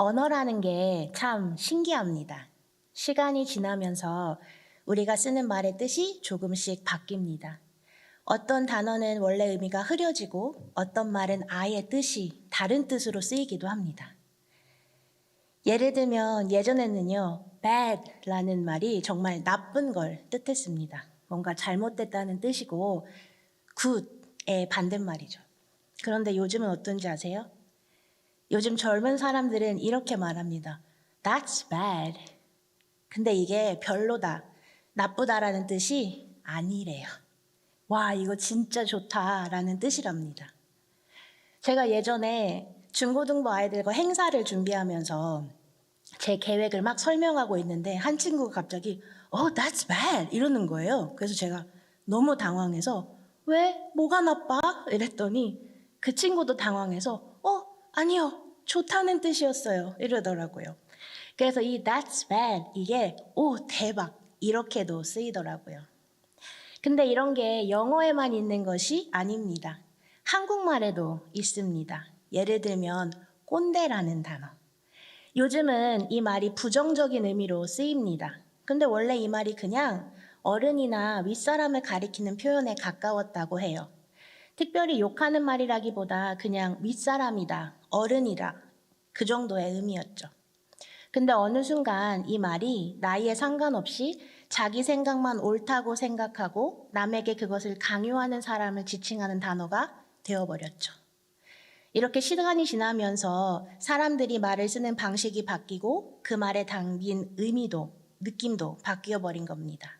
언어라는 게 참 신기합니다. 시간이 지나면서 우리가 쓰는 말의 뜻이 조금씩 바뀝니다. 어떤 단어는 원래 의미가 흐려지고 어떤 말은 아예 뜻이 다른 뜻으로 쓰이기도 합니다. 예를 들면 예전에는요, bad라는 말이 정말 나쁜 걸 뜻했습니다. 뭔가 잘못됐다는 뜻이고 good의 반대말이죠. 그런데 요즘은 어떤지 아세요? 요즘 젊은 사람들은 이렇게 말합니다. That's bad. 근데 이게 별로다, 나쁘다라는 뜻이 아니래요. 와, 이거 진짜 좋다라는 뜻이랍니다. 제가 예전에 중고등부 아이들과 행사를 준비하면서 제 계획을 막 설명하고 있는데 한 친구가 갑자기 that's bad 이러는 거예요. 그래서 제가 너무 당황해서 왜? 뭐가 나빠? 이랬더니 그 친구도 당황해서 아니요, 좋다는 뜻이었어요 이러더라고요. 그래서 이 that's bad 이게 대박 이렇게도 쓰이더라고요. 근데 이런 게 영어에만 있는 것이 아닙니다. 한국말에도 있습니다. 예를 들면 꼰대라는 단어. 요즘은 이 말이 부정적인 의미로 쓰입니다. 근데 원래 이 말이 그냥 어른이나 윗사람을 가리키는 표현에 가까웠다고 해요. 특별히 욕하는 말이라기보다 그냥 윗사람이다, 어른이다, 그 정도의 의미였죠. 근데 어느 순간 이 말이 나이에 상관없이 자기 생각만 옳다고 생각하고 남에게 그것을 강요하는 사람을 지칭하는 단어가 되어버렸죠. 이렇게 시간이 지나면서 사람들이 말을 쓰는 방식이 바뀌고 그 말에 담긴 의미도, 느낌도 바뀌어 버린 겁니다.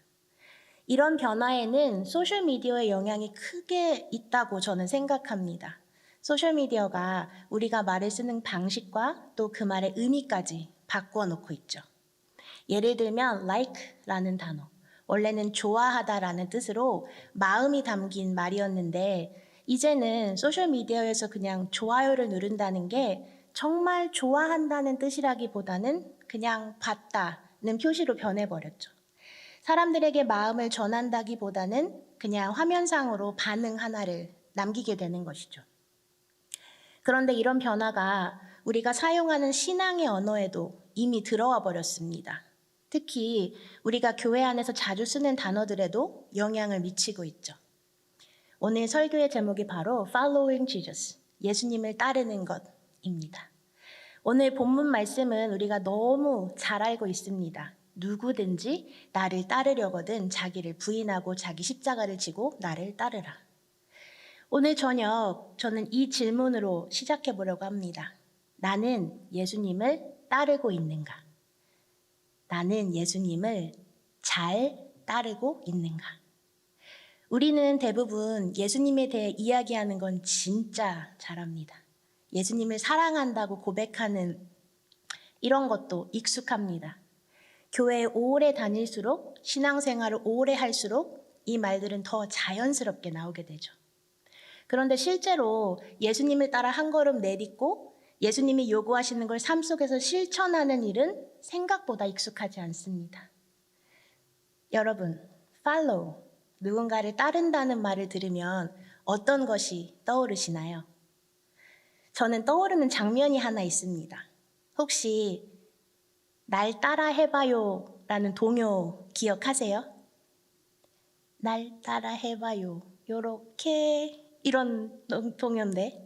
이런 변화에는 소셜미디어의 영향이 크게 있다고 저는 생각합니다. 소셜미디어가 우리가 말을 쓰는 방식과 또 그 말의 의미까지 바꾸어 놓고 있죠. 예를 들면 like라는 단어. 원래는 좋아하다라는 뜻으로 마음이 담긴 말이었는데 이제는 소셜미디어에서 그냥 좋아요를 누른다는 게 정말 좋아한다는 뜻이라기보다는 그냥 봤다는 표시로 변해버렸죠. 사람들에게 마음을 전한다기보다는 그냥 화면상으로 반응 하나를 남기게 되는 것이죠. 그런데 이런 변화가 우리가 사용하는 신앙의 언어에도 이미 들어와 버렸습니다. 특히 우리가 교회 안에서 자주 쓰는 단어들에도 영향을 미치고 있죠. 오늘 설교의 제목이 바로 Following Jesus, 예수님을 따르는 것입니다. 오늘 본문 말씀은 우리가 너무 잘 알고 있습니다. 누구든지 나를 따르려거든 자기를 부인하고 자기 십자가를 지고 나를 따르라. 오늘 저녁 저는 이 질문으로 시작해 보려고 합니다. 나는 예수님을 따르고 있는가? 나는 예수님을 잘 따르고 있는가? 우리는 대부분 예수님에 대해 이야기하는 건 진짜 잘합니다. 예수님을 사랑한다고 고백하는 이런 것도 익숙합니다. 교회에 오래 다닐수록, 신앙생활을 오래 할수록 이 말들은 더 자연스럽게 나오게 되죠. 그런데 실제로 예수님을 따라 한 걸음 내딛고 예수님이 요구하시는 걸 삶 속에서 실천하는 일은 생각보다 익숙하지 않습니다. 여러분, follow, 누군가를 따른다는 말을 들으면 어떤 것이 떠오르시나요? 저는 떠오르는 장면이 하나 있습니다. 혹시 날 따라 해봐요 라는 동요 기억하세요? 날 따라 해봐요, 요렇게 이런 동요인데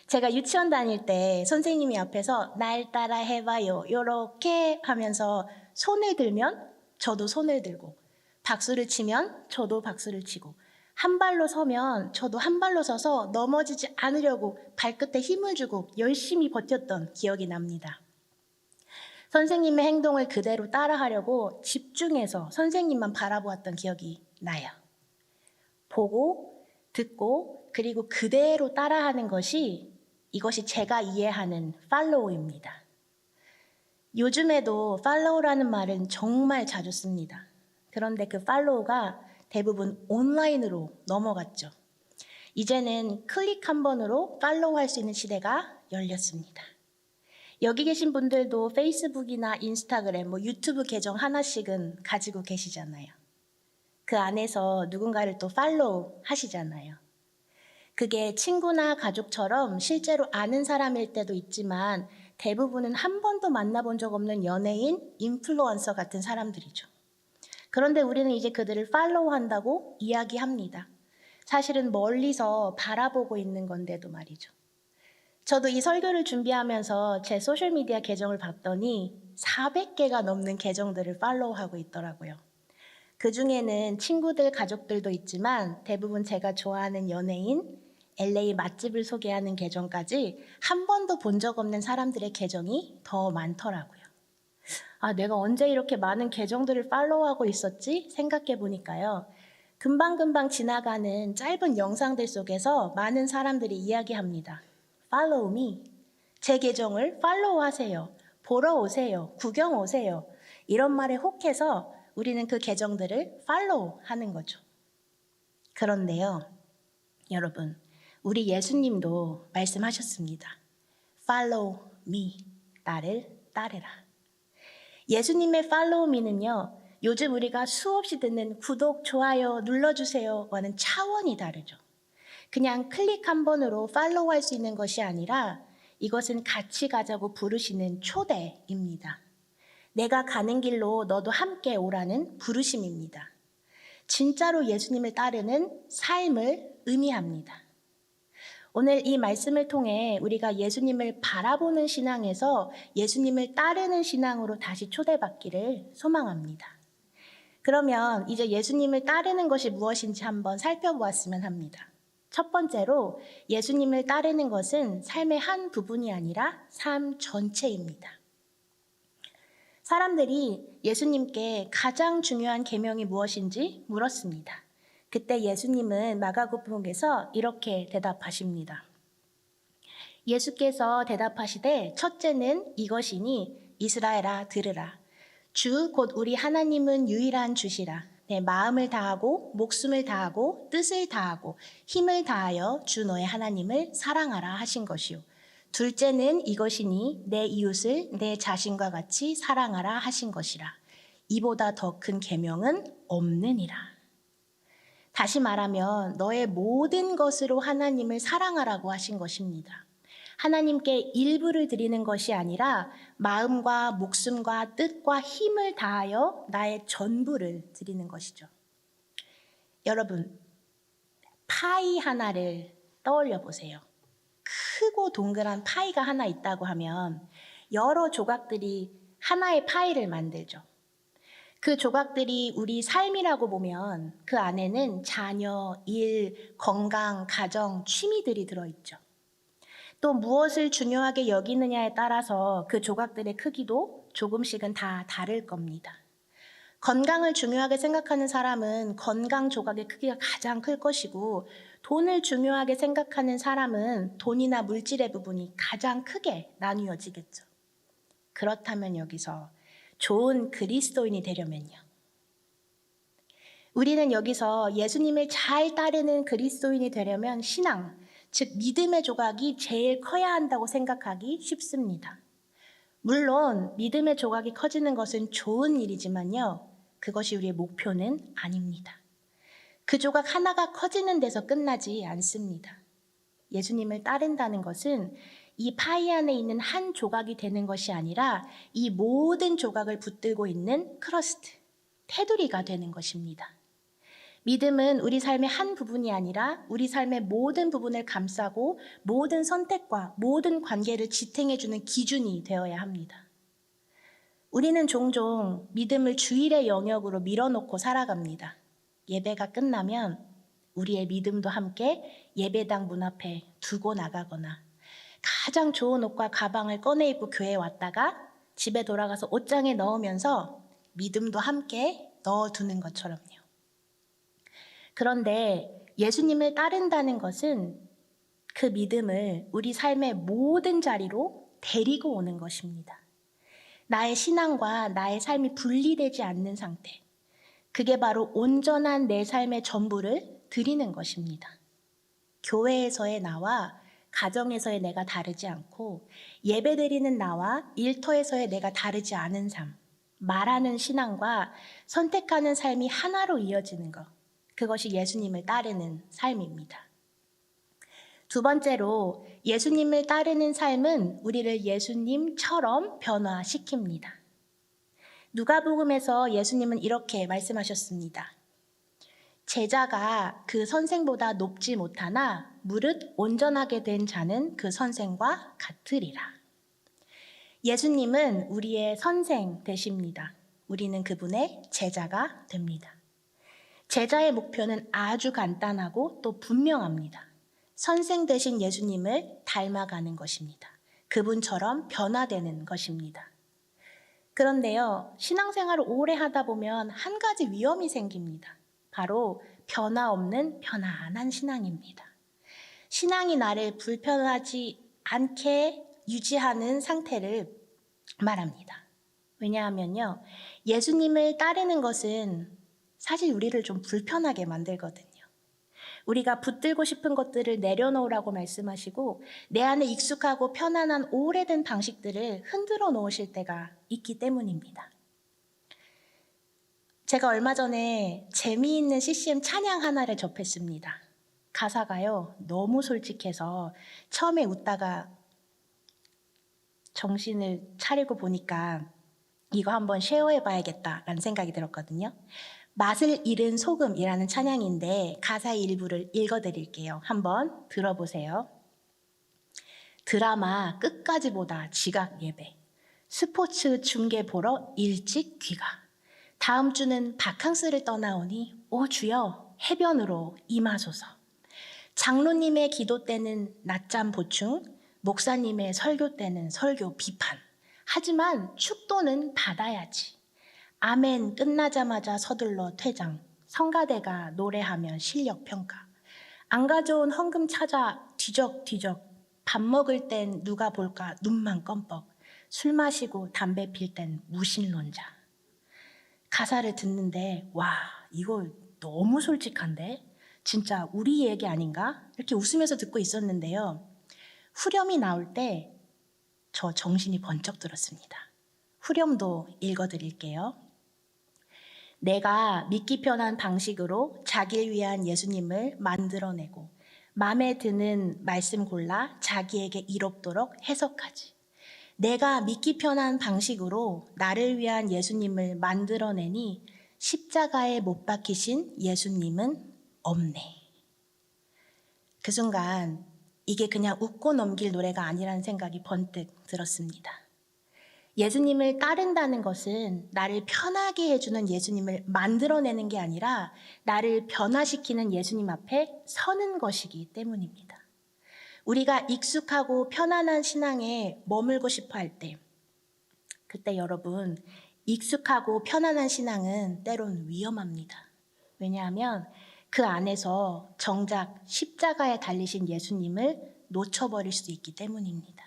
제가 유치원 다닐 때 선생님이 앞에서 날 따라 해봐요 요렇게 하면서 손을 들면 저도 손을 들고 박수를 치면 저도 박수를 치고 한 발로 서면 저도 한 발로 서서 넘어지지 않으려고 발끝에 힘을 주고 열심히 버텼던 기억이 납니다. 선생님의 행동을 그대로 따라하려고 집중해서 선생님만 바라보았던 기억이 나요. 보고 듣고 그리고 그대로 따라하는 것이 이것이 제가 이해하는 follow입니다. 요즘에도 follow라는 말은 정말 자주 씁니다. 그런데 그 follow가 대부분 온라인으로 넘어갔죠. 이제는 클릭 한 번으로 팔로우 할 수 있는 시대가 열렸습니다. 여기 계신 분들도 페이스북이나 인스타그램, 유튜브 계정 하나씩은 가지고 계시잖아요. 그 안에서 누군가를 또 팔로우 하시잖아요. 그게 친구나 가족처럼 실제로 아는 사람일 때도 있지만 대부분은 한 번도 만나본 적 없는 연예인, 인플루언서 같은 사람들이죠. 그런데 우리는 이제 그들을 팔로우한다고 이야기합니다. 사실은 멀리서 바라보고 있는 건데도 말이죠. 저도 이 설교를 준비하면서 제 소셜미디어 계정을 봤더니 400개가 넘는 계정들을 팔로우하고 있더라고요. 그 중에는 친구들, 가족들도 있지만 대부분 제가 좋아하는 연예인, LA 맛집을 소개하는 계정까지 한 번도 본 적 없는 사람들의 계정이 더 많더라고요. 내가 언제 이렇게 많은 계정들을 팔로우하고 있었지? 생각해 보니까요. 금방금방 지나가는 짧은 영상들 속에서 많은 사람들이 이야기합니다. Follow me. 제 계정을 팔로우하세요. 보러 오세요. 구경 오세요. 이런 말에 혹해서 우리는 그 계정들을 팔로우하는 거죠. 그런데요, 여러분, 우리 예수님도 말씀하셨습니다. Follow me. 나를 따르라. 예수님의 Follow me는요, 요즘 우리가 수없이 듣는 구독, 좋아요 눌러주세요와는 차원이 다르죠. 그냥 클릭 한 번으로 팔로우할 수 있는 것이 아니라 이것은 같이 가자고 부르시는 초대입니다. 내가 가는 길로 너도 함께 오라는 부르심입니다. 진짜로 예수님을 따르는 삶을 의미합니다. 오늘 이 말씀을 통해 우리가 예수님을 바라보는 신앙에서 예수님을 따르는 신앙으로 다시 초대받기를 소망합니다. 그러면 이제 예수님을 따르는 것이 무엇인지 한번 살펴보았으면 합니다. 첫 번째로 예수님을 따르는 것은 삶의 한 부분이 아니라 삶 전체입니다. 사람들이 예수님께 가장 중요한 계명이 무엇인지 물었습니다. 그때 예수님은 마가복음에서 이렇게 대답하십니다. 예수께서 대답하시되 첫째는 이것이니 이스라엘아 들으라. 주 곧 우리 하나님은 유일한 주시라. 내 마음을 다하고 목숨을 다하고 뜻을 다하고 힘을 다하여 주 너의 하나님을 사랑하라 하신 것이요. 둘째는 이것이니 내 이웃을 내 자신과 같이 사랑하라 하신 것이라. 이보다 더 큰 계명은 없느니라. 다시 말하면 너의 모든 것으로 하나님을 사랑하라고 하신 것입니다. 하나님께 일부를 드리는 것이 아니라 마음과 목숨과 뜻과 힘을 다하여 나의 전부를 드리는 것이죠. 여러분, 파이 하나를 떠올려 보세요. 크고 동그란 파이가 하나 있다고 하면 여러 조각들이 하나의 파이를 만들죠. 그 조각들이 우리 삶이라고 보면 그 안에는 자녀, 일, 건강, 가정, 취미들이 들어있죠. 또 무엇을 중요하게 여기느냐에 따라서 그 조각들의 크기도 조금씩은 다 다를 겁니다. 건강을 중요하게 생각하는 사람은 건강 조각의 크기가 가장 클 것이고 돈을 중요하게 생각하는 사람은 돈이나 물질의 부분이 가장 크게 나뉘어지겠죠. 그렇다면 여기서 좋은 그리스도인이 되려면요. 우리는 여기서 예수님을 잘 따르는 그리스도인이 되려면 신앙, 즉 믿음의 조각이 제일 커야 한다고 생각하기 쉽습니다. 물론 믿음의 조각이 커지는 것은 좋은 일이지만요. 그것이 우리의 목표는 아닙니다. 그 조각 하나가 커지는 데서 끝나지 않습니다. 예수님을 따른다는 것은 이 파이 안에 있는 한 조각이 되는 것이 아니라 이 모든 조각을 붙들고 있는 크러스트, 테두리가 되는 것입니다. 믿음은 우리 삶의 한 부분이 아니라 우리 삶의 모든 부분을 감싸고 모든 선택과 모든 관계를 지탱해주는 기준이 되어야 합니다. 우리는 종종 믿음을 주일의 영역으로 밀어놓고 살아갑니다. 예배가 끝나면 우리의 믿음도 함께 예배당 문 앞에 두고 나가거나 가장 좋은 옷과 가방을 꺼내 입고 교회에 왔다가 집에 돌아가서 옷장에 넣으면서 믿음도 함께 넣어두는 것처럼요. 그런데 예수님을 따른다는 것은 그 믿음을 우리 삶의 모든 자리로 데리고 오는 것입니다. 나의 신앙과 나의 삶이 분리되지 않는 상태. 그게 바로 온전한 내 삶의 전부를 드리는 것입니다. 교회에서의 나와 가정에서의 내가 다르지 않고 예배드리는 나와 일터에서의 내가 다르지 않은 삶. 말하는 신앙과 선택하는 삶이 하나로 이어지는 것. 그것이 예수님을 따르는 삶입니다. 두 번째로 예수님을 따르는 삶은 우리를 예수님처럼 변화시킵니다. 누가복음에서 예수님은 이렇게 말씀하셨습니다. 제자가 그 선생보다 높지 못하나 무릇 온전하게 된 자는 그 선생과 같으리라. 예수님은 우리의 선생 되십니다. 우리는 그분의 제자가 됩니다. 제자의 목표는 아주 간단하고 또 분명합니다. 선생 되신 예수님을 닮아가는 것입니다. 그분처럼 변화되는 것입니다. 그런데요, 신앙생활을 오래 하다 보면 한 가지 위험이 생깁니다. 바로 변화 없는 편안한 신앙입니다. 신앙이 나를 불편하지 않게 유지하는 상태를 말합니다. 왜냐하면요, 예수님을 따르는 것은 사실 우리를 좀 불편하게 만들거든요. 우리가 붙들고 싶은 것들을 내려놓으라고 말씀하시고 내 안에 익숙하고 편안한 오래된 방식들을 흔들어 놓으실 때가 있기 때문입니다. 제가 얼마 전에 재미있는 CCM 찬양 하나를 접했습니다. 가사가요, 너무 솔직해서 처음에 웃다가 정신을 차리고 보니까 이거 한번 쉐어해봐야겠다라는 생각이 들었거든요. 맛을 잃은 소금이라는 찬양인데 가사의 일부를 읽어드릴게요. 한번 들어보세요. 드라마 끝까지 보다 지각 예배, 스포츠 중계 보러 일찍 귀가, 다음 주는 바캉스를 떠나오니 오 주여 해변으로 임하소서. 장로님의 기도 때는 낮잠 보충, 목사님의 설교 때는 설교 비판. 하지만 축도는 받아야지. 아멘 끝나자마자 서둘러 퇴장. 성가대가 노래하면 실력 평가. 안 가져온 헌금 찾아 뒤적뒤적. 밥 먹을 땐 누가 볼까 눈만 껌뻑. 술 마시고 담배 필 땐 무신론자. 가사를 듣는데 와 이거 너무 솔직한데? 진짜 우리 얘기 아닌가? 이렇게 웃으면서 듣고 있었는데요. 후렴이 나올 때 저 정신이 번쩍 들었습니다. 후렴도 읽어드릴게요. 내가 믿기 편한 방식으로 자기를 위한 예수님을 만들어내고 마음에 드는 말씀 골라 자기에게 이롭도록 해석하지. 내가 믿기 편한 방식으로 나를 위한 예수님을 만들어내니 십자가에 못 박히신 예수님은 없네. 그 순간 이게 그냥 웃고 넘길 노래가 아니라는 생각이 번뜩 들었습니다. 예수님을 따른다는 것은 나를 편하게 해주는 예수님을 만들어내는 게 아니라 나를 변화시키는 예수님 앞에 서는 것이기 때문입니다. 우리가 익숙하고 편안한 신앙에 머물고 싶어 할 때, 그때 여러분, 익숙하고 편안한 신앙은 때론 위험합니다. 왜냐하면 그 안에서 정작 십자가에 달리신 예수님을 놓쳐버릴 수 있기 때문입니다.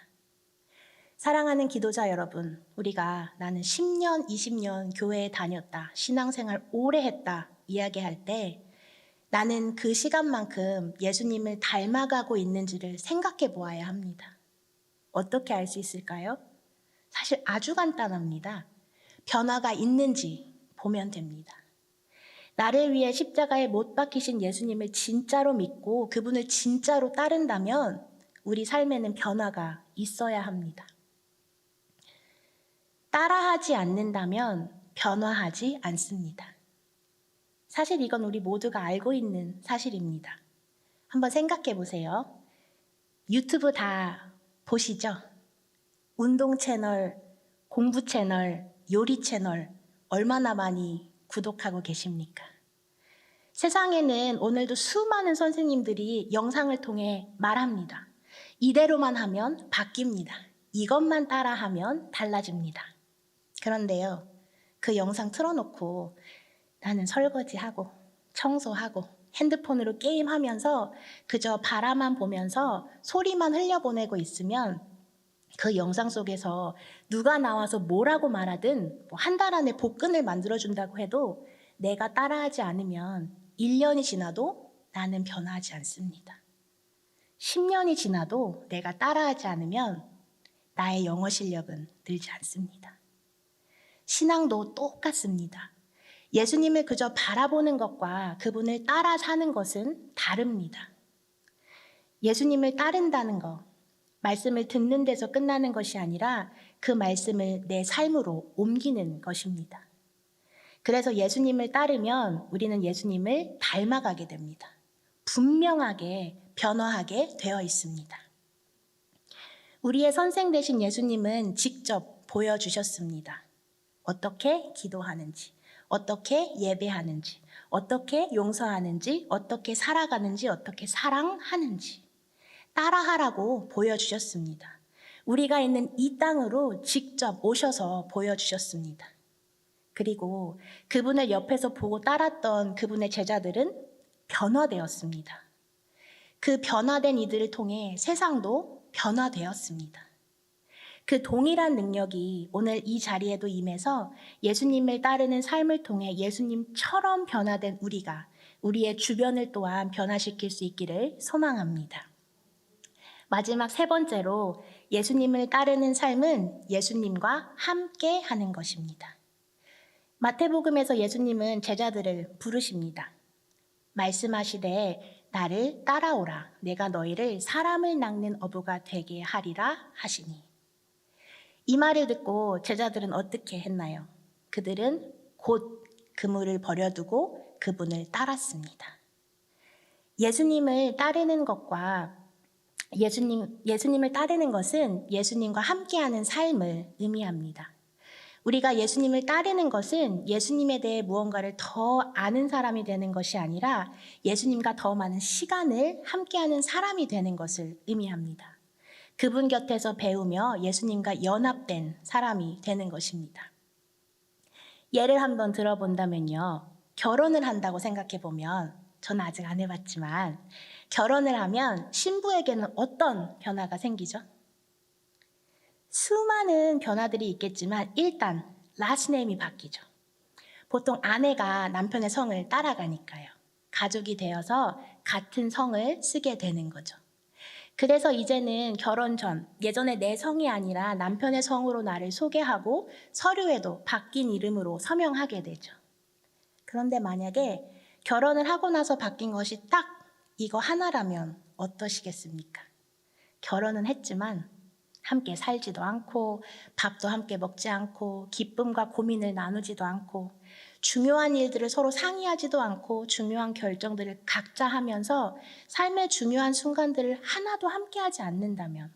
사랑하는 기도자 여러분, 우리가 나는 10년, 20년 교회에 다녔다, 신앙생활 오래 했다 이야기할 때 나는 그 시간만큼 예수님을 닮아가고 있는지를 생각해 보아야 합니다. 어떻게 알 수 있을까요? 사실 아주 간단합니다. 변화가 있는지 보면 됩니다. 나를 위해 십자가에 못 박히신 예수님을 진짜로 믿고 그분을 진짜로 따른다면 우리 삶에는 변화가 있어야 합니다. 따라하지 않는다면 변화하지 않습니다. 사실 이건 우리 모두가 알고 있는 사실입니다. 한번 생각해 보세요. 유튜브 다 보시죠? 운동 채널, 공부 채널, 요리 채널 얼마나 많이 구독하고 계십니까? 세상에는 오늘도 수많은 선생님들이 영상을 통해 말합니다. 이대로만 하면 바뀝니다. 이것만 따라하면 달라집니다. 그런데요, 그 영상 틀어놓고 나는 설거지하고 청소하고 핸드폰으로 게임하면서 그저 바라만 보면서 소리만 흘려보내고 있으면 그 영상 속에서 누가 나와서 뭐라고 말하든 한 달 안에 복근을 만들어준다고 해도 내가 따라하지 않으면 1년이 지나도 나는 변하지 않습니다. 10년이 지나도 내가 따라하지 않으면 나의 영어 실력은 늘지 않습니다. 신앙도 똑같습니다. 예수님을 그저 바라보는 것과 그분을 따라 사는 것은 다릅니다. 예수님을 따른다는 거, 말씀을 듣는 데서 끝나는 것이 아니라 그 말씀을 내 삶으로 옮기는 것입니다. 그래서 예수님을 따르면 우리는 예수님을 닮아가게 됩니다. 분명하게 변화하게 되어 있습니다. 우리의 선생 되신 예수님은 직접 보여주셨습니다. 어떻게 기도하는지, 어떻게 예배하는지, 어떻게 용서하는지, 어떻게 살아가는지, 어떻게 사랑하는지 따라하라고 보여주셨습니다. 우리가 있는 이 땅으로 직접 오셔서 보여주셨습니다. 그리고 그분을 옆에서 보고 따랐던 그분의 제자들은 변화되었습니다. 그 변화된 이들을 통해 세상도 변화되었습니다. 그 동일한 능력이 오늘 이 자리에도 임해서 예수님을 따르는 삶을 통해 예수님처럼 변화된 우리가 우리의 주변을 또한 변화시킬 수 있기를 소망합니다. 마지막 세 번째로 예수님을 따르는 삶은 예수님과 함께 하는 것입니다. 마태복음에서 예수님은 제자들을 부르십니다. 말씀하시되 나를 따라오라. 내가 너희를 사람을 낚는 어부가 되게 하리라 하시니. 이 말을 듣고 제자들은 어떻게 했나요? 그들은 곧 그물을 버려두고 그분을 따랐습니다. 예수님을 따르는 것과 예수님을 따르는 것은 예수님과 함께하는 삶을 의미합니다. 우리가 예수님을 따르는 것은 예수님에 대해 무언가를 더 아는 사람이 되는 것이 아니라 예수님과 더 많은 시간을 함께하는 사람이 되는 것을 의미합니다. 그분 곁에서 배우며 예수님과 연합된 사람이 되는 것입니다. 예를 한번 들어본다면요. 결혼을 한다고 생각해 보면, 저는 아직 안 해봤지만 결혼을 하면 신부에게는 어떤 변화가 생기죠? 수많은 변화들이 있겠지만 일단 last name이 바뀌죠. 보통 아내가 남편의 성을 따라가니까요. 가족이 되어서 같은 성을 쓰게 되는 거죠. 그래서 이제는 결혼 전, 예전에 내 성이 아니라 남편의 성으로 나를 소개하고 서류에도 바뀐 이름으로 서명하게 되죠. 그런데 만약에 결혼을 하고 나서 바뀐 것이 딱 이거 하나라면 어떠시겠습니까? 결혼은 했지만 함께 살지도 않고 밥도 함께 먹지 않고 기쁨과 고민을 나누지도 않고 중요한 일들을 서로 상의하지도 않고 중요한 결정들을 각자 하면서 삶의 중요한 순간들을 하나도 함께하지 않는다면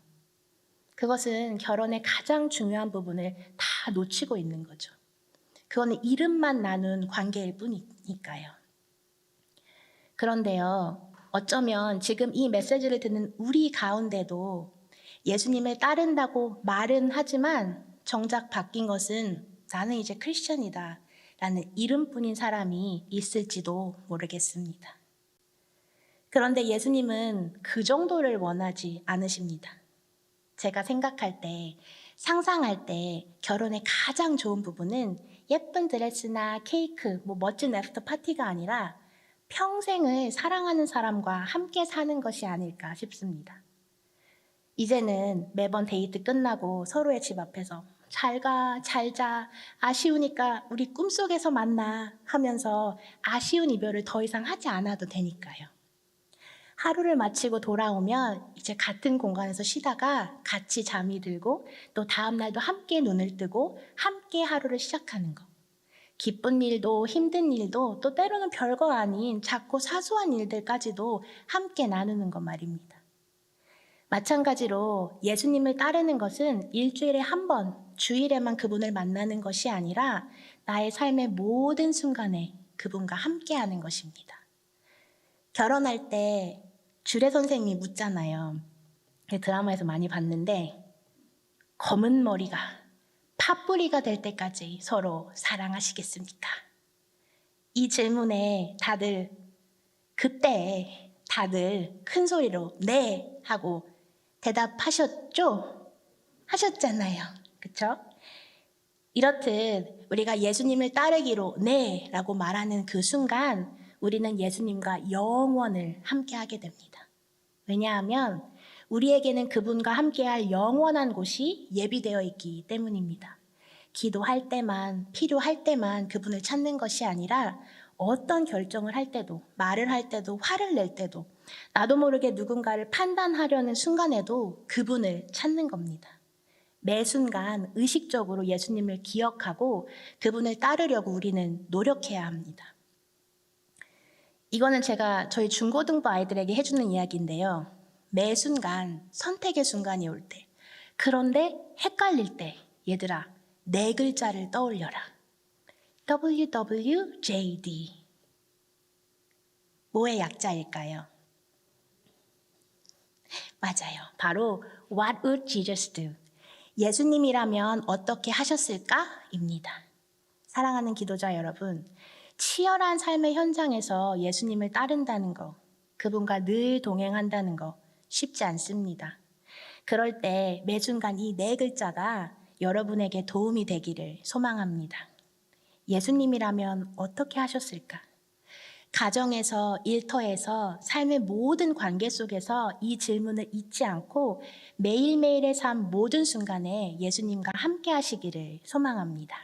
그것은 결혼의 가장 중요한 부분을 다 놓치고 있는 거죠. 그거는 이름만 나눈 관계일 뿐이니까요. 그런데요, 어쩌면 지금 이 메시지를 듣는 우리 가운데도 예수님을 따른다고 말은 하지만 정작 바뀐 것은 나는 이제 크리스천이다 라는 이름뿐인 사람이 있을지도 모르겠습니다. 그런데 예수님은 그 정도를 원하지 않으십니다. 제가 생각할 때, 상상할 때 결혼의 가장 좋은 부분은 예쁜 드레스나 케이크, 멋진 애프터 파티가 아니라 평생을 사랑하는 사람과 함께 사는 것이 아닐까 싶습니다. 이제는 매번 데이트 끝나고 서로의 집 앞에서 잘 가, 잘 자, 아쉬우니까 우리 꿈속에서 만나 하면서 아쉬운 이별을 더 이상 하지 않아도 되니까요. 하루를 마치고 돌아오면 이제 같은 공간에서 쉬다가 같이 잠이 들고 또 다음 날도 함께 눈을 뜨고 함께 하루를 시작하는 거. 기쁜 일도 힘든 일도 또 때로는 별거 아닌 작고 사소한 일들까지도 함께 나누는 것 말입니다. 마찬가지로 예수님을 따르는 것은 일주일에 한 번, 주일에만 그분을 만나는 것이 아니라 나의 삶의 모든 순간에 그분과 함께하는 것입니다. 결혼할 때 주례 선생님이 묻잖아요. 드라마에서 많이 봤는데 검은 머리가 팥뿌리가 될 때까지 서로 사랑하시겠습니까? 이 질문에 그때 다들 큰 소리로 네 하고 대답하셨죠? 하셨잖아요. 그쵸? 이렇듯 우리가 예수님을 따르기로 네 라고 말하는 그 순간 우리는 예수님과 영원을 함께하게 됩니다. 왜냐하면 우리에게는 그분과 함께할 영원한 곳이 예비되어 있기 때문입니다. 기도할 때만, 필요할 때만 그분을 찾는 것이 아니라 어떤 결정을 할 때도, 말을 할 때도, 화를 낼 때도 나도 모르게 누군가를 판단하려는 순간에도 그분을 찾는 겁니다. 매 순간 의식적으로 예수님을 기억하고 그분을 따르려고 우리는 노력해야 합니다. 이거는 제가 저희 중고등부 아이들에게 해주는 이야기인데요. 매 순간 선택의 순간이 올 때, 그런데 헷갈릴 때 얘들아, 네 글자를 떠올려라. WWJD. 뭐의 약자일까요? 맞아요. 바로 What would Jesus do? 예수님이라면 어떻게 하셨을까? 입니다. 사랑하는 기도자 여러분, 치열한 삶의 현장에서 예수님을 따른다는 거, 그분과 늘 동행한다는 거 쉽지 않습니다. 그럴 때 매 순간 이 네 글자가 여러분에게 도움이 되기를 소망합니다. 예수님이라면 어떻게 하셨을까? 가정에서, 일터에서, 삶의 모든 관계 속에서 이 질문을 잊지 않고 매일매일의 삶 모든 순간에 예수님과 함께 하시기를 소망합니다.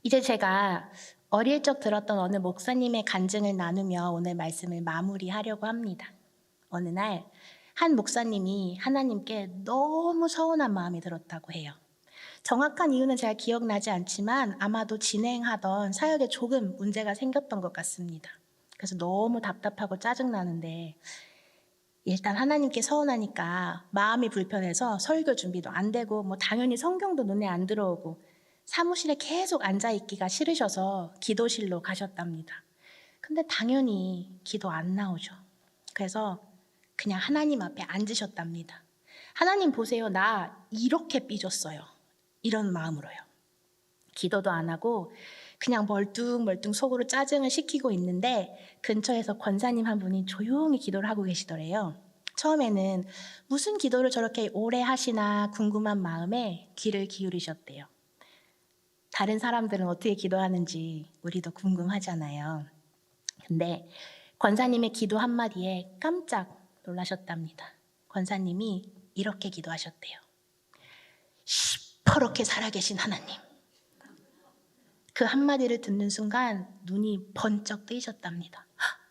이제 제가 어릴 적 들었던 어느 목사님의 간증을 나누며 오늘 말씀을 마무리하려고 합니다. 어느 날 한 목사님이 하나님께 너무 서운한 마음이 들었다고 해요. 정확한 이유는 잘 기억나지 않지만 아마도 진행하던 사역에 조금 문제가 생겼던 것 같습니다. 그래서 너무 답답하고 짜증나는데 일단 하나님께 서운하니까 마음이 불편해서 설교 준비도 안 되고 당연히 성경도 눈에 안 들어오고 사무실에 계속 앉아있기가 싫으셔서 기도실로 가셨답니다. 근데 당연히 기도 안 나오죠. 그래서 그냥 하나님 앞에 앉으셨답니다. 하나님 보세요. 나 이렇게 삐졌어요. 이런 마음으로요. 기도도 안 하고 그냥 멀뚱멀뚱 속으로 짜증을 식히고 있는데 근처에서 권사님 한 분이 조용히 기도를 하고 계시더래요. 처음에는 무슨 기도를 저렇게 오래 하시나 궁금한 마음에 귀를 기울이셨대요. 다른 사람들은 어떻게 기도하는지 우리도 궁금하잖아요. 근데 권사님의 기도 한마디에 깜짝 놀라셨답니다. 권사님이 이렇게 기도하셨대요. 시퍼렇게 살아계신 하나님. 그 한마디를 듣는 순간 눈이 번쩍 뜨이셨답니다.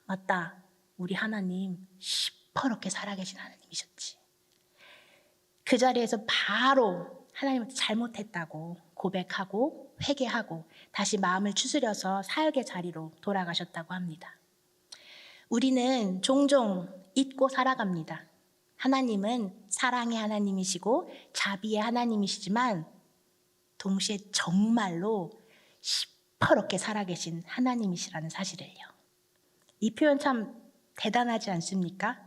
맞다. 우리 하나님 시퍼렇게 살아계신 하나님이셨지. 그 자리에서 바로 하나님한테 잘못했다고 고백하고 회개하고 다시 마음을 추스려서 사역의 자리로 돌아가셨다고 합니다. 우리는 종종 잊고 살아갑니다. 하나님은 사랑의 하나님이시고 자비의 하나님이시지만 동시에 정말로 시퍼렇게 살아계신 하나님이시라는 사실을요. 이 표현 참 대단하지 않습니까?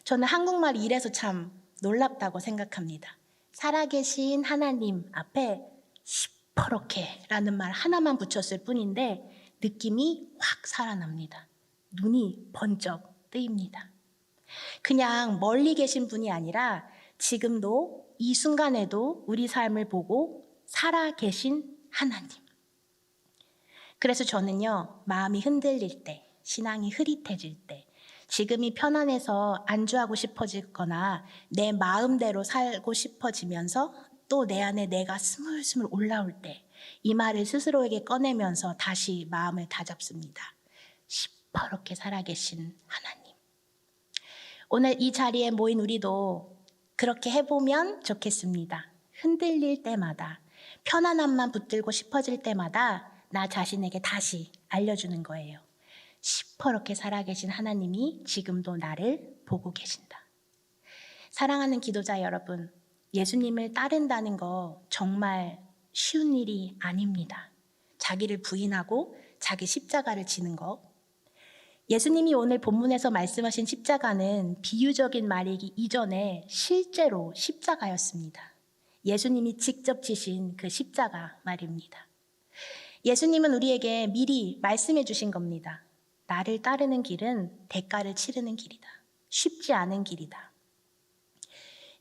저는 한국말이 이래서 참 놀랍다고 생각합니다. 살아계신 하나님 앞에 시퍼렇게 라는 말 하나만 붙였을 뿐인데 느낌이 확 살아납니다. 눈이 번쩍 뜨입니다. 그냥 멀리 계신 분이 아니라 지금도 이 순간에도 우리 삶을 보고 살아계신 하나님. 그래서 저는요, 마음이 흔들릴 때, 신앙이 흐릿해질 때, 지금이 편안해서 안주하고 싶어지거나 내 마음대로 살고 싶어지면서 또 내 안에 내가 스물스물 올라올 때 이 말을 스스로에게 꺼내면서 다시 마음을 다잡습니다. 시퍼렇게 살아계신 하나님. 오늘 이 자리에 모인 우리도 그렇게 해보면 좋겠습니다. 흔들릴 때마다, 편안함만 붙들고 싶어질 때마다 나 자신에게 다시 알려주는 거예요. 시퍼렇게 살아계신 하나님이 지금도 나를 보고 계신다. 사랑하는 기도자 여러분, 예수님을 따른다는 거 정말 쉬운 일이 아닙니다. 자기를 부인하고 자기 십자가를 지는 거. 예수님이 오늘 본문에서 말씀하신 십자가는 비유적인 말이기 이전에 실제로 십자가였습니다. 예수님이 직접 지신 그 십자가 말입니다. 예수님은 우리에게 미리 말씀해 주신 겁니다. 나를 따르는 길은 대가를 치르는 길이다. 쉽지 않은 길이다.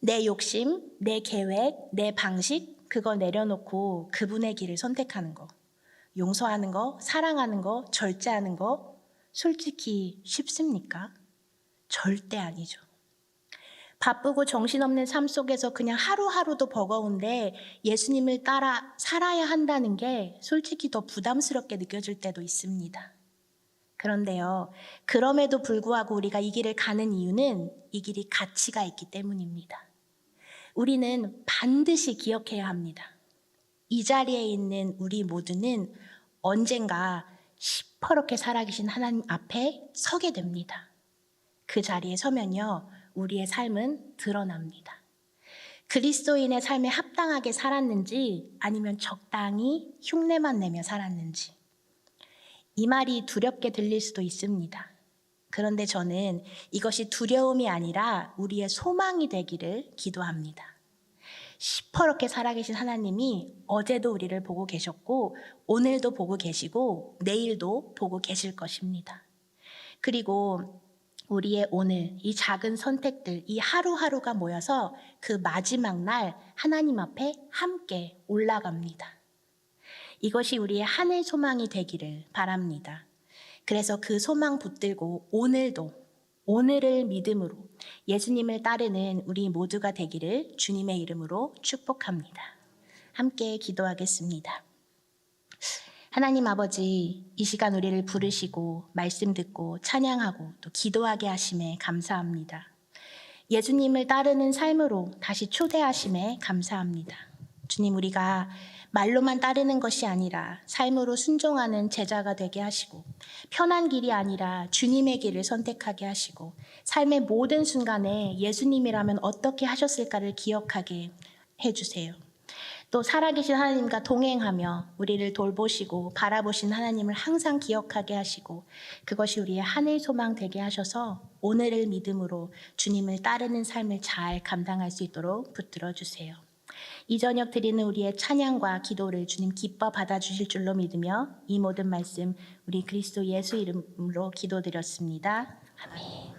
내 욕심, 내 계획, 내 방식 그거 내려놓고 그분의 길을 선택하는 거. 용서하는 거, 사랑하는 거, 절제하는 거 솔직히 쉽습니까? 절대 아니죠. 바쁘고 정신없는 삶 속에서 그냥 하루하루도 버거운데 예수님을 따라 살아야 한다는 게 솔직히 더 부담스럽게 느껴질 때도 있습니다. 그런데요, 그럼에도 불구하고 우리가 이 길을 가는 이유는 이 길이 가치가 있기 때문입니다. 우리는 반드시 기억해야 합니다. 이 자리에 있는 우리 모두는 언젠가 시퍼렇게 살아계신 하나님 앞에 서게 됩니다. 그 자리에 서면요, 우리의 삶은 드러납니다. 그리스도인의 삶에 합당하게 살았는지 아니면 적당히 흉내만 내며 살았는지. 이 말이 두렵게 들릴 수도 있습니다. 그런데 저는 이것이 두려움이 아니라 우리의 소망이 되기를 기도합니다. 시퍼렇게 살아계신 하나님이 어제도 우리를 보고 계셨고 오늘도 보고 계시고 내일도 보고 계실 것입니다. 그리고 우리의 오늘 이 작은 선택들, 이 하루하루가 모여서 그 마지막 날 하나님 앞에 함께 올라갑니다. 이것이 우리의 한 해 소망이 되기를 바랍니다. 그래서 그 소망 붙들고 오늘을 믿음으로 예수님을 따르는 우리 모두가 되기를 주님의 이름으로 축복합니다. 함께 기도하겠습니다. 하나님 아버지, 이 시간 우리를 부르시고 말씀 듣고 찬양하고 또 기도하게 하심에 감사합니다. 예수님을 따르는 삶으로 다시 초대하심에 감사합니다. 주님, 우리가 말로만 따르는 것이 아니라 삶으로 순종하는 제자가 되게 하시고 편한 길이 아니라 주님의 길을 선택하게 하시고 삶의 모든 순간에 예수님이라면 어떻게 하셨을까를 기억하게 해주세요. 또 살아계신 하나님과 동행하며 우리를 돌보시고 바라보신 하나님을 항상 기억하게 하시고 그것이 우리의 한 해 소망 되게 하셔서 오늘을 믿음으로 주님을 따르는 삶을 잘 감당할 수 있도록 붙들어 주세요. 이 저녁 드리는 우리의 찬양과 기도를 주님 기뻐 받아주실 줄로 믿으며 이 모든 말씀 우리 그리스도 예수 이름으로 기도드렸습니다. 아멘.